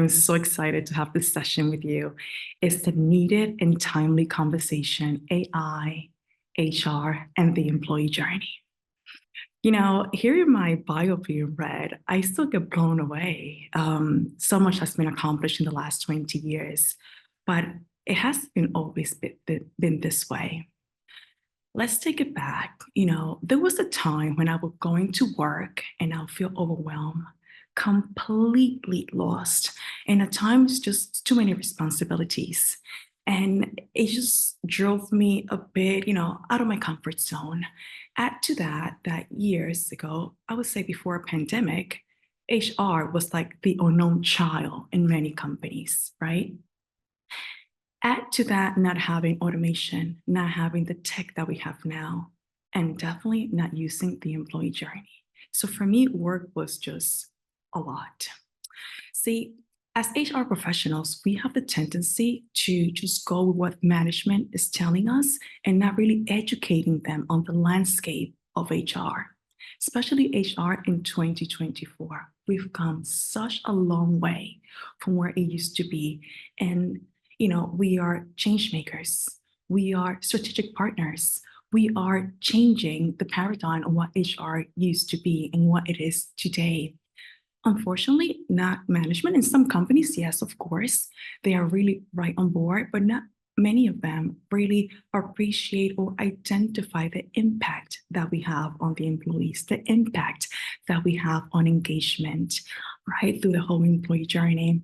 I'm so excited to have this session with you. It's the needed and timely conversation, AI, HR, and the employee journey. Hearing my bio being read, I still get blown away. So much has been accomplished in the last 20 years, but it hasn't been always been this way. Let's take it back. There was a time when I would go into work and I'll feel overwhelmed, completely lost, and at times just too many responsibilities. And it just drove me a bit, out of my comfort zone. Add to that years ago, I would say before a pandemic, HR was like the unknown child in many companies, right? Add to that not having automation, not having the tech that we have now, and definitely not using the employee journey. So for me, work was just a lot. See, as HR professionals, we have the tendency to just go with what management is telling us and not really educating them on the landscape of HR, especially HR in 2024. We've come such a long way from where it used to be. And we are change makers. We are strategic partners. We are changing the paradigm of what HR used to be and what it is today. Unfortunately, not management. In some companies, yes, of course, they are really right on board, but not many of them really appreciate or identify the impact that we have on the employees, the impact that we have on engagement, right, through the whole employee journey.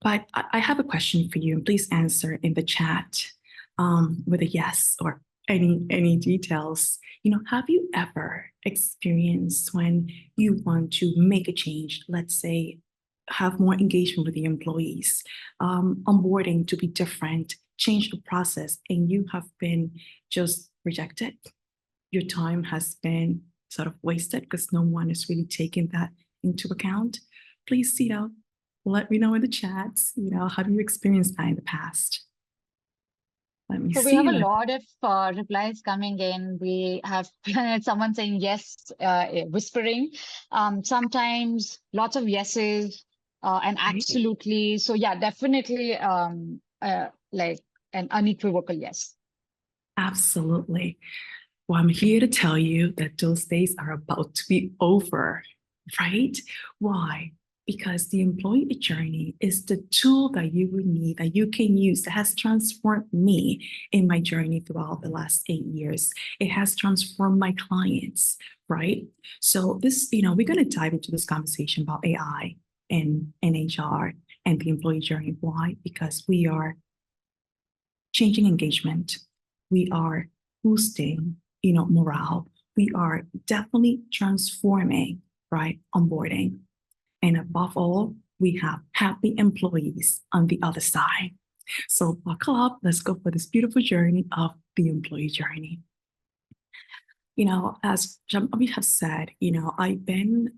But I have a question for you, and please answer in the chat with a yes or any details. Have you ever experienced when you want to make a change, let's say, have more engagement with the employees, onboarding to be different, change the process, and you have been just rejected? Your time has been sort of wasted because no one is really taking that into account. Please, let me know in the chats, have you experienced that in the past? Let me So we see. have a lot of replies coming in. We have someone saying yes, whispering. Sometimes lots of yeses and absolutely. So yeah, definitely like an unequivocal yes. Absolutely. Well, I'm here to tell you that those days are about to be over, right? Why? Because the employee journey is the tool that you will need, that you can use, that has transformed me in my journey throughout the last 8 years. It has transformed my clients, right? So we're going to dive into this conversation about AI and HR and the employee journey. Why? Because we are changing engagement. We are boosting, morale. We are definitely transforming, right, onboarding. And above all, we have happy employees on the other side. So buckle up. Let's go for this beautiful journey of the employee journey. As Jean-Marie has said, I've been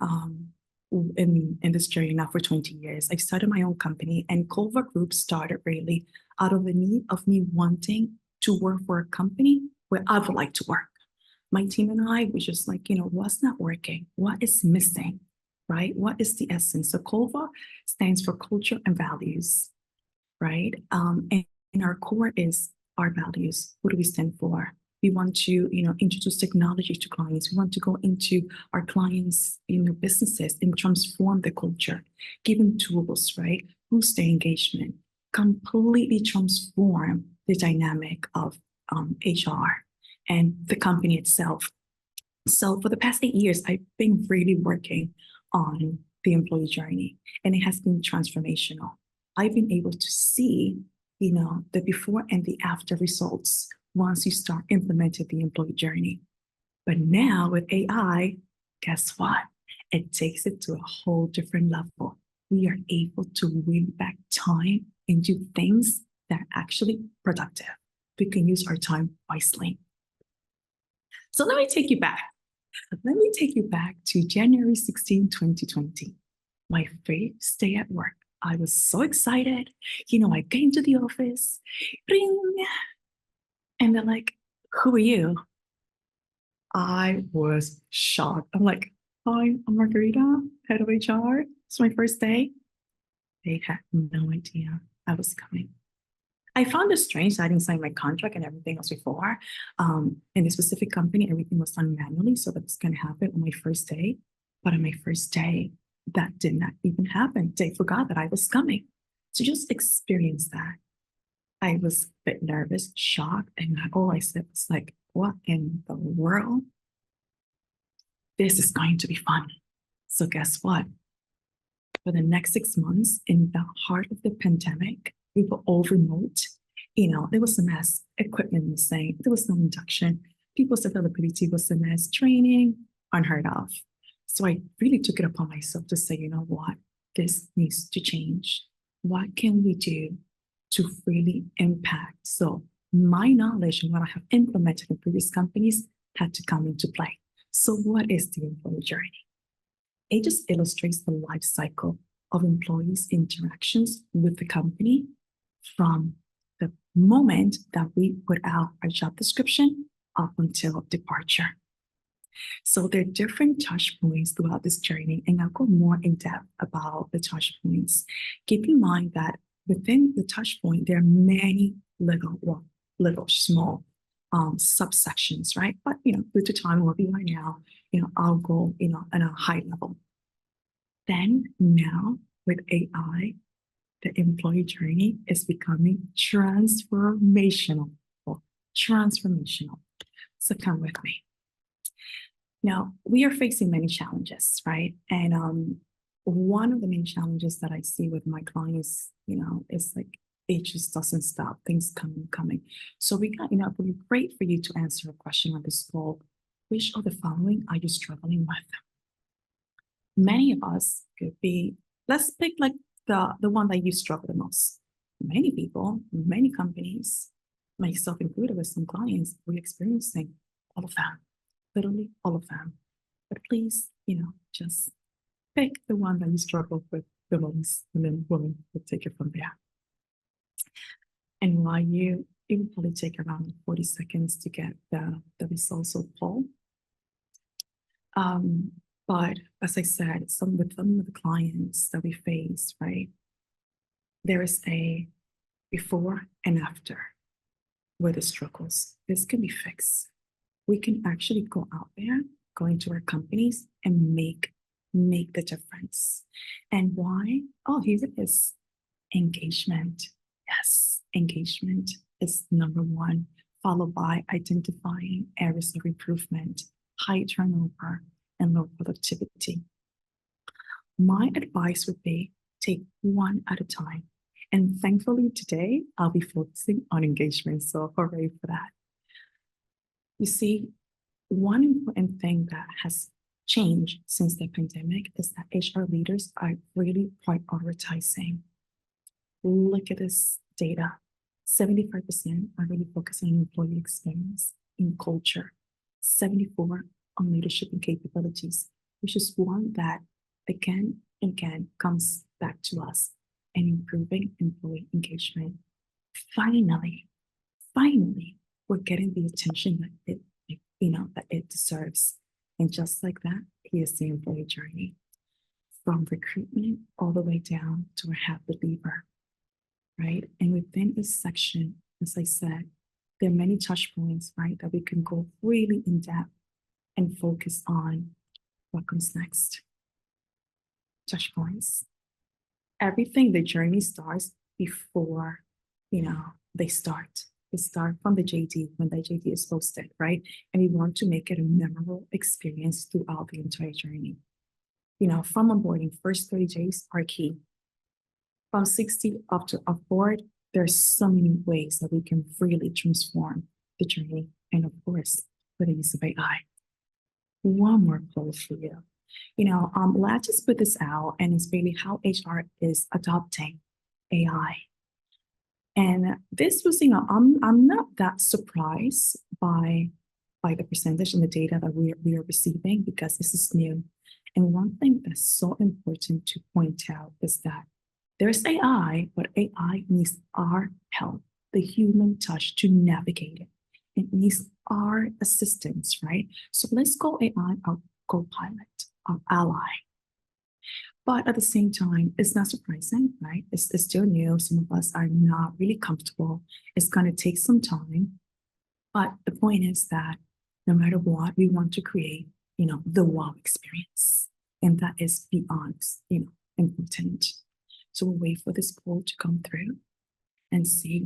in this journey now for 20 years. I started my own company, and Culver Group started really out of the need of me wanting to work for a company where I would like to work. My team and I were just like, what's not working? What is missing? Right? What is the essence? So Culver stands for culture and values, right? And our core is our values. What do we stand for? We want to, introduce technology to clients. We want to go into our clients, businesses and transform the culture, give them tools, right? Boost their engagement, completely transform the dynamic of HR and the company itself. So for the past 8 years, I've been really working on the employee journey, and it has been transformational. I've been able to see, the before and the after results once you start implementing the employee journey. But now with AI, guess what? It takes it to a whole different level. We are able to win back time and do things that are actually productive. We can use our time wisely. So let me take you back. Let me take you back to January 16, 2020, my first day at work. I was so excited. I came to the office, ring, and they're like, who are you? I was shocked. I'm like, hi, I'm Margarita, head of HR. It's my first day. They had no idea I was coming. I found it strange that I didn't sign my contract and everything else before. In this specific company, everything was done manually, so that was going to happen on my first day. But on my first day, that did not even happen. They forgot that I was coming. So just experience that. I was a bit nervous, shocked, and all I said was like, what in the world? This is going to be fun. So guess what? For the next 6 months, in the heart of the pandemic, we were all remote. There was a mess. Equipment was saying there was no induction. People's availability was a mess. Training, unheard of. So I really took it upon myself to say, you know what? This needs to change. What can we do to really impact? So my knowledge and what I have implemented in previous companies had to come into play. So what is the employee journey? It just illustrates the life cycle of employees' interactions with the company from the moment that we put out our job description up until departure. So there are different touch points throughout this journey, and I'll go more in depth about the touch points. Keep in mind that within the touch point, there are many little small subsections, right? But due to time where we are now, I'll go on a high level. Then now with AI, the employee journey is becoming transformational. Transformational. So come with me. Now, we are facing many challenges, right? And one of the main challenges that I see with my clients, is like, it just doesn't stop. Things coming. So it would be great for you to answer a question on this poll. Which of the following are you struggling with? Many of us could be, let's pick like the one that you struggle the most. Many people, many companies, myself included with some clients, we're experiencing all of them, literally all of them. But please, just pick the one that you struggle with the most, and then we'll take it from there. And while it will probably take around 40 seconds to get the results of the poll. But as I said, with some of the clients that we face, right, there is a before and after where the struggles. This can be fixed. We can actually go out there, go into our companies and make the difference. And why? Oh, here it is. Engagement. Yes, engagement is number one, followed by identifying areas of improvement, high turnover, and low productivity. My advice would be take one at a time. And thankfully today, I'll be focusing on engagement. So hooray for that. You see, one important thing that has changed since the pandemic is that HR leaders are really prioritizing. Look at this data. 75% are really focusing on employee experience, in culture, 74% on leadership and capabilities, which is one that again and again comes back to us and improving employee engagement. Finally, we're getting the attention that it deserves. And just like that, here's the employee journey from recruitment all the way down to a happy leaver, right? And within this section, as I said, there are many touch points, right, that we can go really in depth and focus on what comes next. Touch points. Everything, the journey starts before, they start. They start from the JD, when the JD is posted, right? And we want to make it a memorable experience throughout the entire journey. From onboarding, first 30 days are key. From 60 up to offboard, there's so many ways that we can really transform the journey. And of course, with the use of AI. One more poll for you. Let's just put this out, and it's really how HR is adopting AI. And this was, I'm not that surprised by the percentage and the data that we are receiving, because this is new. And one thing that's so important to point out is that there's AI, but AI needs our help, the human touch, to navigate it. It needs our assistance, right? So let's call AI our co-pilot, our ally. But at the same time, it's not surprising, right? It's still new. Some of us are not really comfortable. It's going to take some time. But the point is that no matter what, we want to create, the wow experience. And that is beyond, important. So we'll wait for this poll to come through and see,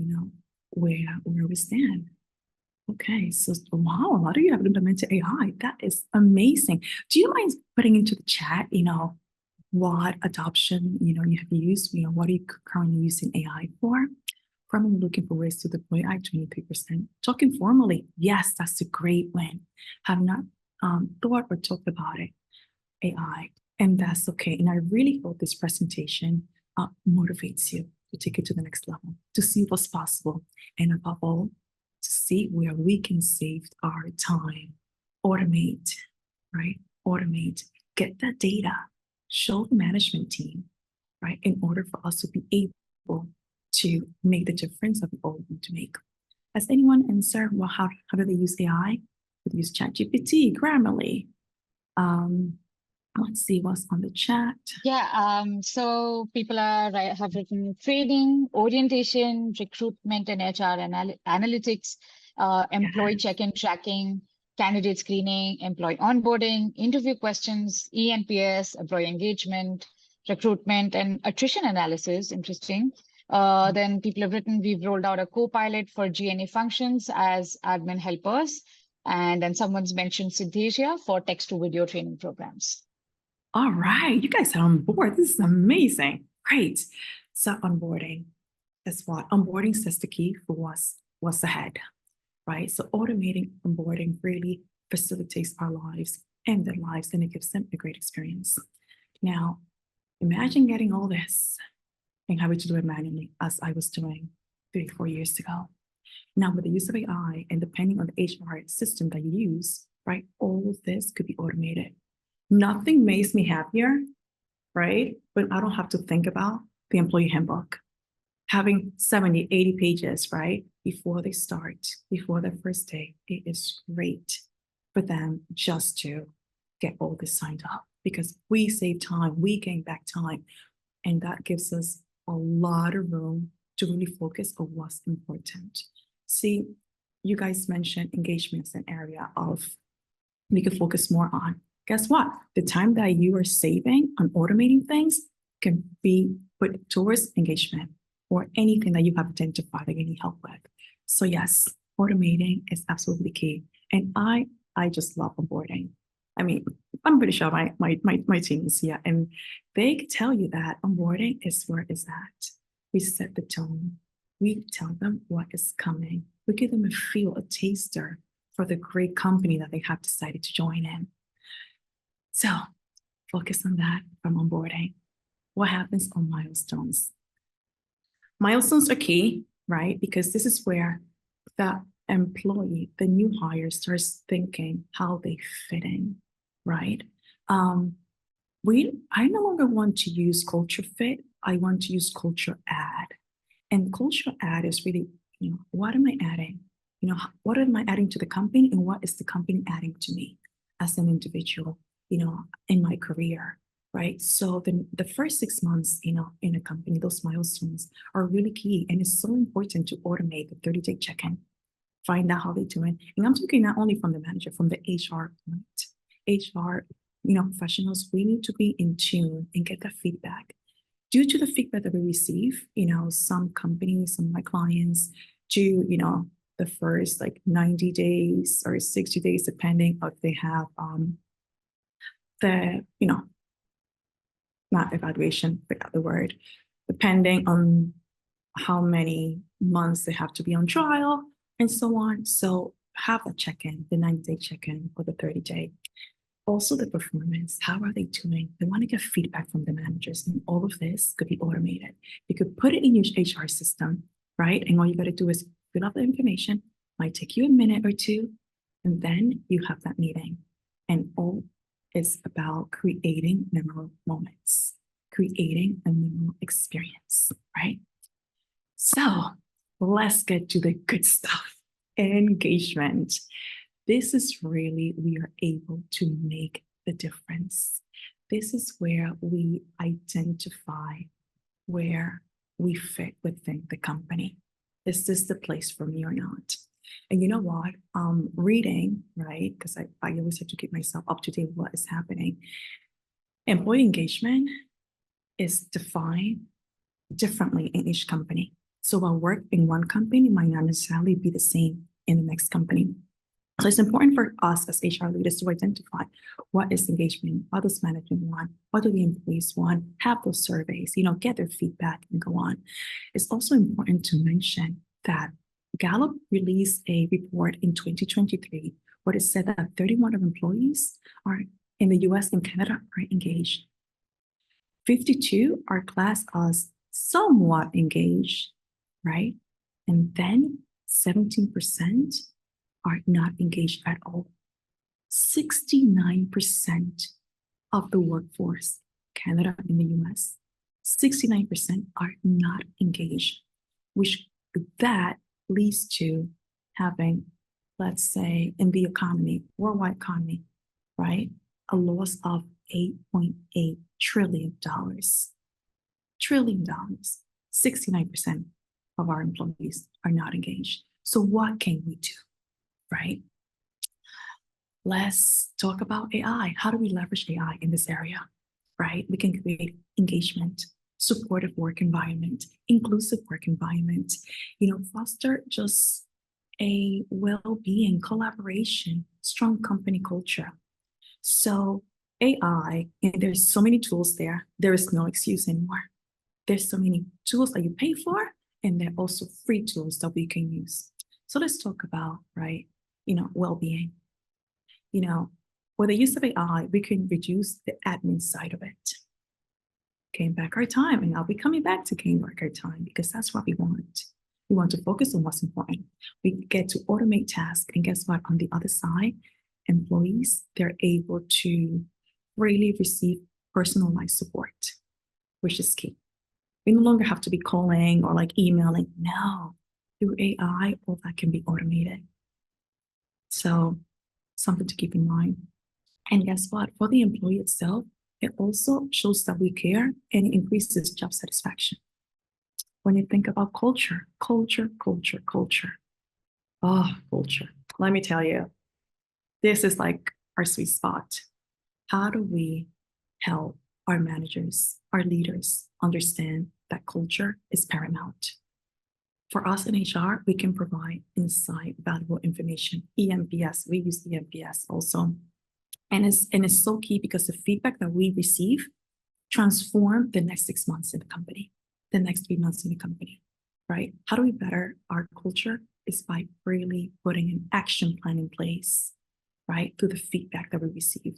where we stand. Okay, so wow, a lot of you have implemented AI. That is amazing. Do you mind putting into the chat, what adoption, you have used, what are you currently using AI for? Currently looking for ways to deploy AI, 23%. Talking formally, yes, that's a great win. Have not thought or talked about it, AI, and that's okay. And I really hope this presentation motivates you to take it to the next level, to see what's possible, and above all, to see where we can save our time, automate, right? Automate, get that data, show the management team, right? In order for us to be able to make the difference that we all want to make. Has anyone answered, well, how do they use AI? Do they use ChatGPT, Grammarly? Let's see what's on the chat. Yeah, so people have written training, orientation, recruitment and HR analytics, employee check-in tracking, candidate screening, employee onboarding, interview questions, ENPS, employee engagement, recruitment and attrition analysis. Interesting. Then people have written, we've rolled out a co-pilot for GNA functions as admin helpers. And then someone's mentioned Synthesia for text to video training programs. All right, you guys are on board. This is amazing. Great. So onboarding, that's what onboarding sets the key for what's ahead, right? So automating onboarding really facilitates our lives and their lives, and it gives them a great experience. Now, imagine getting all this and having to do it manually, as I was doing 3-4 years ago. Now, with the use of AI and depending on the HR system that you use, right, all of this could be automated. Nothing makes me happier, right? But I don't have to think about the employee handbook. Having 70, 80 pages, right? Before they start, before their first day, it is great for them just to get all this signed up because we save time, we gain back time. And that gives us a lot of room to really focus on what's important. See, you guys mentioned engagement as an area of we can focus more on. Guess what? The time that you are saving on automating things can be put towards engagement or anything that you have identified that you need help with. So yes, automating is absolutely key. And I just love onboarding. I mean, I'm pretty sure my team is here and they can tell you that onboarding is where it's at. We set the tone. We tell them what is coming. We give them a feel, a taster for the great company that they have decided to join in. So focus on that from onboarding. What happens on milestones? Milestones are key, right? Because this is where the employee, the new hire, starts thinking how they fit in, right? I no longer want to use culture fit. I want to use culture add. And culture add is really, what am I adding? What am I adding to the company and what is the company adding to me as an individual, in my career, right? So the first 6 months, in a company, those milestones are really key. And it's so important to automate the 30-day check-in, find out how they're doing. And I'm talking not only from the manager, from the HR point. HR, professionals, we need to be in tune and get that feedback. Due to the feedback that we receive, some companies, some of my clients do, the first like 90 days or 60 days, depending if they have not evaluation, forgot the word, depending on how many months they have to be on trial and so on. So have a check-in, the 90-day check-in or the 30-day. Also the performance, how are they doing? They want to get feedback from the managers, and all of this could be automated. You could put it in your HR system, right? And all you got to do is fill out the information, might take you a minute or two, and then you have that meeting. And all is about creating memorable moments, creating a memorable experience, right? So let's get to the good stuff. Engagement. This is really, we are able to make the difference. This is where we identify where we fit within the company. Is this the place for me or not? And you know what? Reading, right? Because I always have to keep myself up to date with what is happening. Employee engagement is defined differently in each company. So what work in one company might not necessarily be the same in the next company. So it's important for us as HR leaders to identify what is engagement, what does management want, what do the employees want, have those surveys, get their feedback and go on. It's also important to mention that Gallup released a report in 2023 where it said that 31 of employees are in the US and Canada are engaged. 52 are classed as somewhat engaged, right? And then 17% are not engaged at all. 69% of the workforce, Canada and the US, 69% are not engaged, which that leads to having, let's say, in the economy, worldwide economy, right, a loss of $8.8 trillion. Trillion dollars. 69% of our employees are not engaged. So what can we do, right? Let's talk about AI. How do we leverage AI in this area, right? We can create engagement, supportive work environment, inclusive work environment, foster just a well-being, collaboration, strong company culture. So AI, and there's so many tools there, there is no excuse anymore. There's so many tools that you pay for, and there are also free tools that we can use. So let's talk about, right, well-being. With the use of AI, we can reduce the admin side of it. Gain back our time, and I'll be coming back to gain back our time because that's what we want. We want to focus on what's important. We get to automate tasks, and guess what? On the other side, employees, they're able to really receive personalized support, which is key. We no longer have to be calling or emailing. No, through AI, all that can be automated. So something to keep in mind. And guess what? For the employee itself, it also shows that we care and it increases job satisfaction. When you think about culture. Oh, culture. Let me tell you, this is like our sweet spot. How do we help our managers, our leaders understand that culture is paramount? For us in HR, we can provide insight, valuable information, EMPS. We use EMPS also. And it's so key because the feedback that we receive transform the next 6 months in the company, the next 3 months in the company, right? How do we better our culture is by really putting an action plan in place, right? Through the feedback that we receive.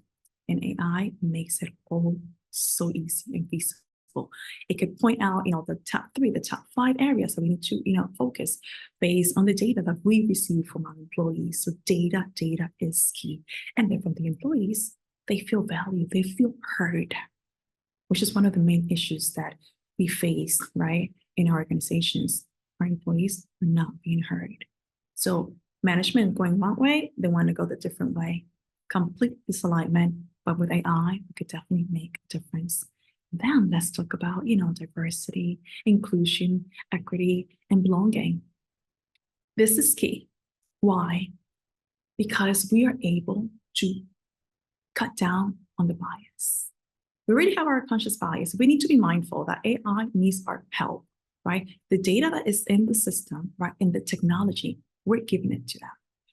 And AI makes it all so easy and feasible. It could point out, the top 3, the top 5 areas that we need to, focus based on the data that we receive from our employees. So data is key. And then from the employees, they feel valued, they feel heard, which is one of the main issues that we face, right, in our organizations. Our employees are not being heard. So management going one way, they want to go the different way. Complete disalignment, but with AI, we could definitely make a difference. Then let's talk about, diversity, inclusion, equity, and belonging. This is key. Why? Because we are able to cut down on the bias. We already have our conscious bias. We need to be mindful that AI needs our help, right? The data that is in the system, right, in the technology, we're giving it to them.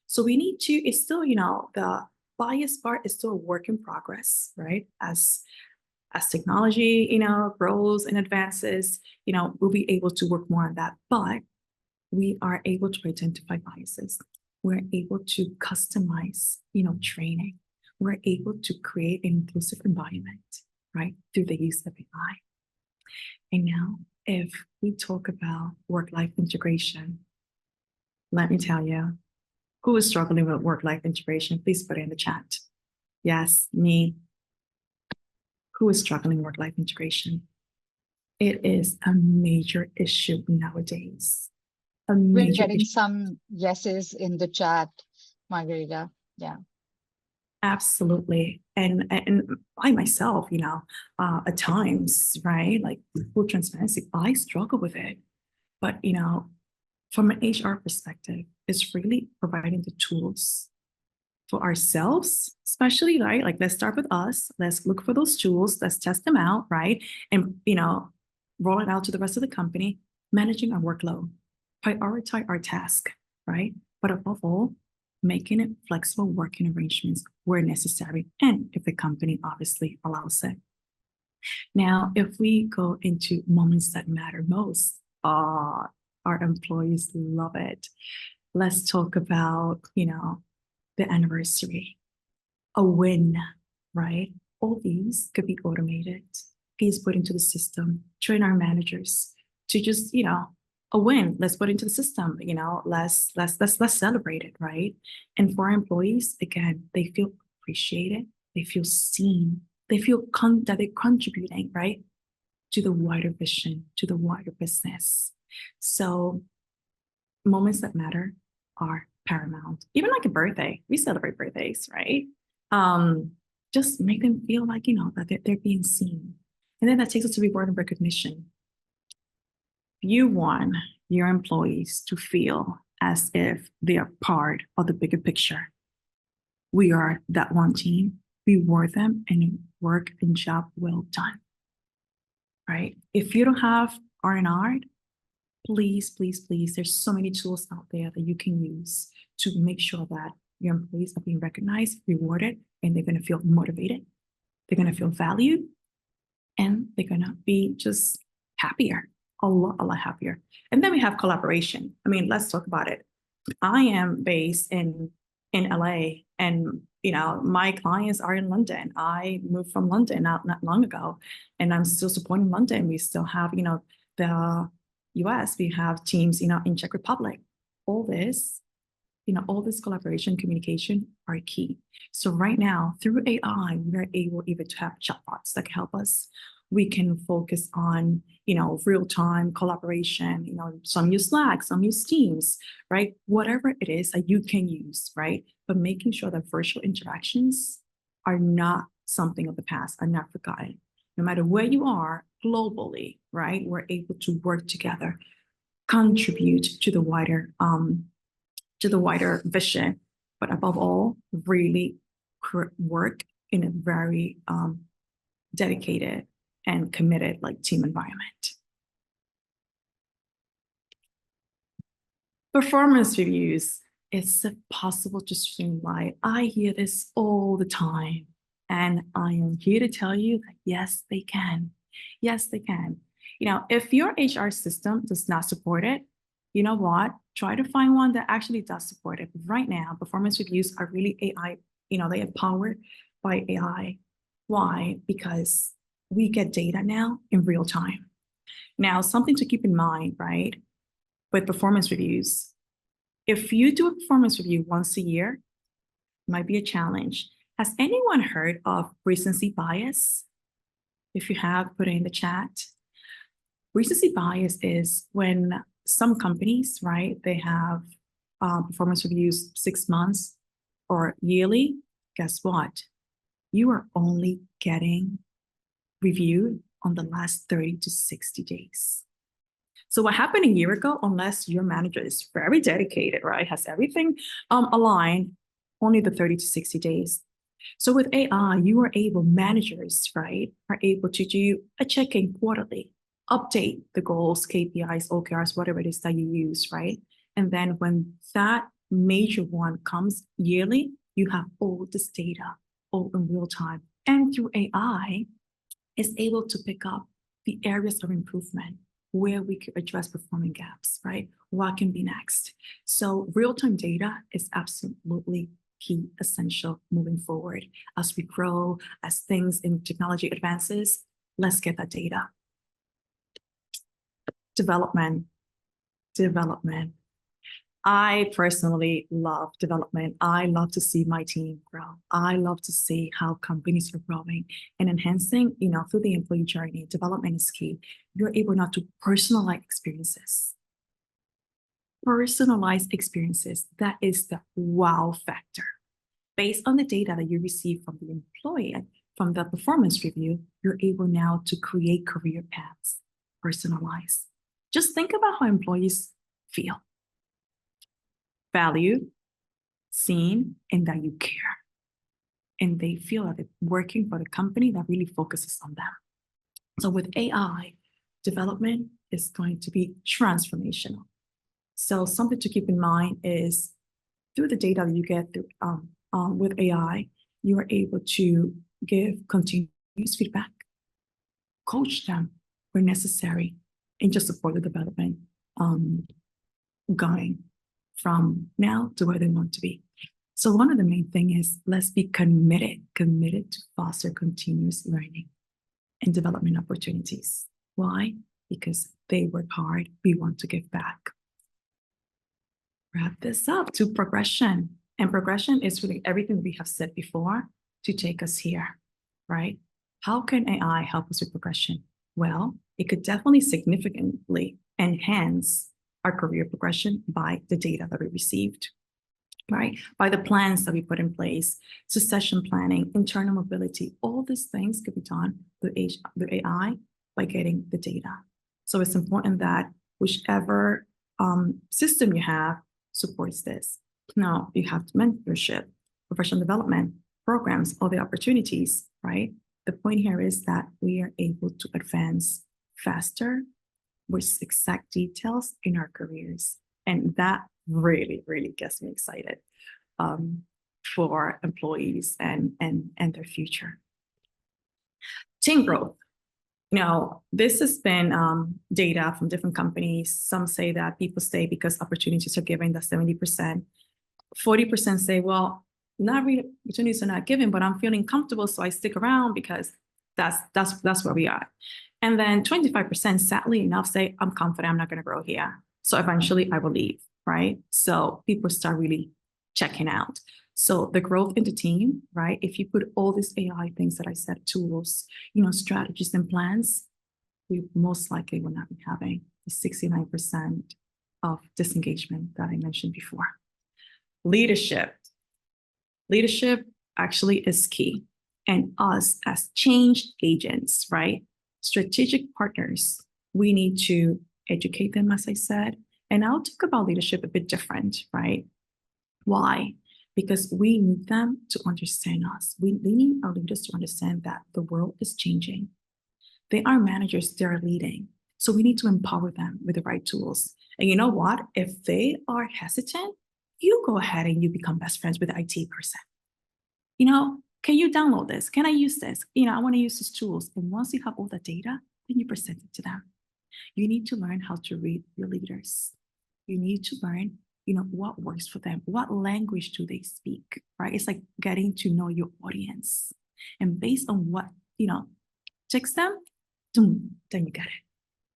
So we need to, it's still, the bias part is still a work in progress, right? As technology, grows and advances, we'll be able to work more on that. But we are able to identify biases. We're able to customize, training. We're able to create an inclusive environment, right, through the use of AI. And now, if we talk about work-life integration, let me tell you, who is struggling with work-life integration? Please put it in the chat. Yes, me. Who is struggling with work-life integration? It is a major issue nowadays. We're getting some yeses in the chat, Margarita. Yeah. Absolutely. And I myself, at times, right, like full transparency, I struggle with it. But, from an HR perspective, it's really providing the tools for ourselves, especially, right? Like, let's start with us. Let's look for those tools. Let's test them out, right? And, roll it out to the rest of the company, managing our workload, prioritize our task, right? But above all, making it flexible working arrangements where necessary and if the company obviously allows it. Now, if we go into moments that matter most, our employees love it. Let's talk about, the anniversary, a win, right? All these could be automated, these put into the system, train our managers to just, a win. Let's put into the system, let's celebrate it, right? And for our employees, again, they feel appreciated, they feel seen, they feel that they're contributing, right, to the wider vision, to the wider business. So moments that matter are paramount. Even like a birthday, we celebrate birthdays, right? Just make them feel like, that they're being seen. And then that takes us to reward and recognition. You want your employees to feel as if they are part of the bigger picture. We are that one team. Reward them and work and job well done, right? If you don't have R&R, please, please, please, there's so many tools out there that you can use to make sure that your employees are being recognized, rewarded, and they're going to feel motivated. They're going to feel valued, and they're going to be just happier, a lot happier. And then we have collaboration. I mean, let's talk about it. I am based in LA, and my clients are in London. I moved from London not long ago, and I'm still supporting London. We still have, the US, we have teams, in Czech Republic. All this collaboration, communication are key. So right now, through AI, we're able even to have chatbots that can help us. We can focus on, real-time collaboration, some use Slack, some use Teams, right? Whatever it is that you can use, right? But making sure that virtual interactions are not something of the past, are not forgotten. No matter where you are globally, right? We're able to work together, contribute to the wider vision, but above all, really work in a very dedicated and committed team environment. Performance reviews. Is it possible to streamline? I hear this all the time, and I am here to tell you that yes, they can. Yes, they can. If your HR system does not support it, you know what? Try to find one that actually does support it. Right now, performance reviews are really AI, they are powered by AI. Why? Because we get data now in real time. Now, something to keep in mind, right? With performance reviews, if you do a performance review once a year, it might be a challenge. Has anyone heard of recency bias? If you have, put it in the chat. Recency bias is when some companies, right, they have performance reviews 6 months or yearly. Guess what? You are only getting reviewed on the last 30 to 60 days. So what happened a year ago, unless your manager is very dedicated, right, has everything aligned, only the 30 to 60 days. So with AI, you are able, managers, right, are able to do a check-in quarterly, update the goals, KPIs, OKRs, whatever it is that you use, right? And then when that major one comes yearly, you have all this data all in real time. And through AI, is able to pick up the areas of improvement where we could address performance gaps, right? What can be next? So real-time data is absolutely key, essential moving forward. As we grow, as things in technology advances, let's get that data. Development. I personally love development. I love to see my team grow. I love to see how companies are growing and enhancing, through the employee journey. Development is key. You're able now to personalize experiences. Personalized experiences, that is the wow factor. Based on the data that you receive from the employee, from the performance review, you're able now to create career paths, personalized. Just think about how employees feel, valued, seen, and that you care. And they feel that they're working for the company that really focuses on them. So with AI, development is going to be transformational. So something to keep in mind is through the data that you get through, with AI, you are able to give continuous feedback, coach them where necessary, and just support the development going from now to where they want to be. So one of the main things is let's be committed to foster continuous learning and development opportunities. Why? Because they work hard. We want to give back. Wrap this up to progression. And progression is really everything we have said before to take us here, right? How can AI help us with progression? Well, it could definitely significantly enhance our career progression by the data that we received, right? By the plans that we put in place, succession planning, internal mobility, all these things could be done through AI by getting the data. So it's important that whichever system you have supports this. Now you have mentorship, professional development programs, all the opportunities, right? The point here is that we are able to advance faster with exact details in our careers. And that really, really gets me excited for employees and their future. Team growth. Now, this has been data from different companies. Some say that people stay because opportunities are given, that's 70%. 40% say, well, not really, opportunities are not given, but I'm feeling comfortable, so I stick around because that's where we are. And then 25%, sadly enough, say, I'm confident I'm not going to grow here. So eventually I will leave, right? So people start really checking out. So the growth in the team, right? If you put all these AI things that I said, tools, strategies and plans, we most likely will not be having the 69% of disengagement that I mentioned before. Leadership. Leadership actually is key. And us as change agents, right? Strategic partners, we need to educate them, as I said. And I'll talk about leadership a bit different, right? Why? Because we need them to understand us. We need our leaders to understand that the world is changing. They are managers, they're leading. So we need to empower them with the right tools. And you know what? If they are hesitant, you go ahead and you become best friends with the IT person. Can you download this? Can I use this? I want to use these tools. And once you have all the data, then you present it to them. You need to learn how to read your leaders. You need to learn, what works for them. What language do they speak, right? It's like getting to know your audience. And based on what, ticks them, then you get it.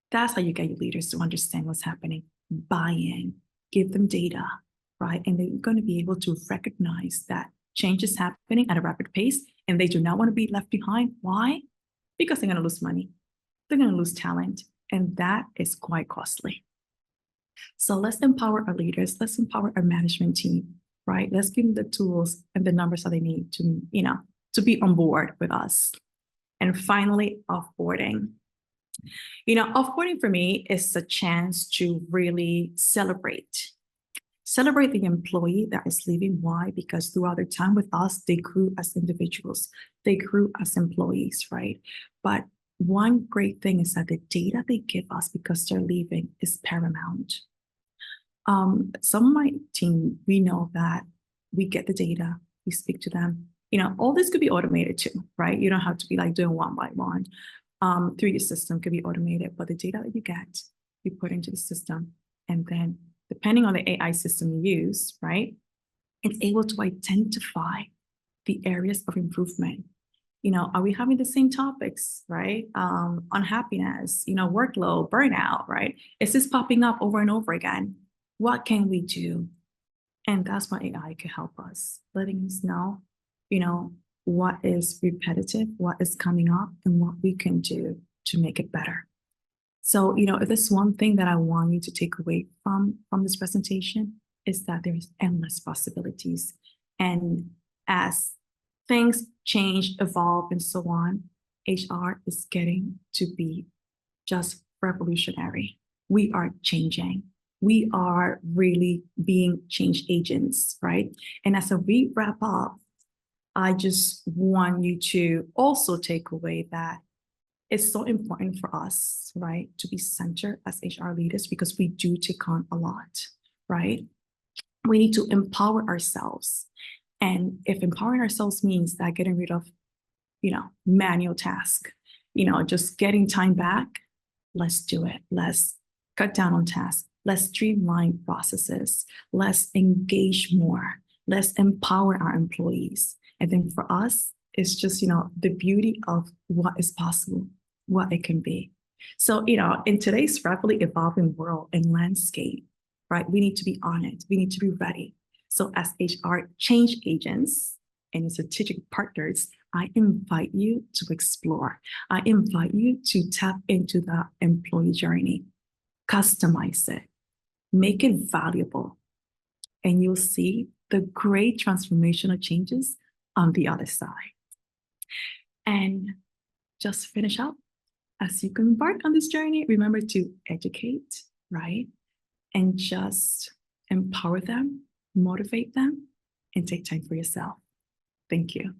That's how you get your leaders to understand what's happening. Buy in, give them data, right? And they're going to be able to recognize that change is happening at a rapid pace and they do not want to be left behind. Why? Because they're going to lose money. They're going to lose talent. And that is quite costly. So let's empower our leaders. Let's empower our management team, right? Let's give them the tools and the numbers that they need to, to be on board with us. And finally, offboarding. Offboarding for me is a chance to really celebrate the employee that is leaving. Why? Because throughout their time with us, they grew as individuals. They grew as employees, right? But one great thing is that the data they give us because they're leaving is paramount. Some of my team, we know that we get the data, we speak to them. All this could be automated too, right? You don't have to be like doing one by one. Through your system could be automated, but the data that you get, you put into the system, and then depending on the AI system you use, right, it's able to identify the areas of improvement. Are we having the same topics, right? Unhappiness, workload, burnout, right? Is this popping up over and over again? What can we do? And that's what AI can help us, letting us know, what is repetitive, what is coming up, and what we can do to make it better. So, if there's one thing that I want you to take away from this presentation is that there's endless possibilities. And as things change, evolve, and so on, HR is getting to be just revolutionary. We are changing. We are really being change agents, right? And as we wrap up, I just want you to also take away that it's so important for us, right, to be centered as HR leaders because we do take on a lot, right? We need to empower ourselves. And if empowering ourselves means that getting rid of, manual tasks, just getting time back, let's do it. Let's cut down on tasks. Let's streamline processes. Let's engage more. Let's empower our employees. And then for us, it's just, the beauty of what is possible, what it can be. So, in today's rapidly evolving world and landscape, right, we need to be on it. We need to be ready. So as HR change agents and strategic partners, I invite you to explore. I invite you to tap into the employee journey, customize it, make it valuable, and you'll see the great transformational changes on the other side. And just finish up. As you embark on this journey, remember to educate, right? And just empower them, motivate them, and take time for yourself. Thank you.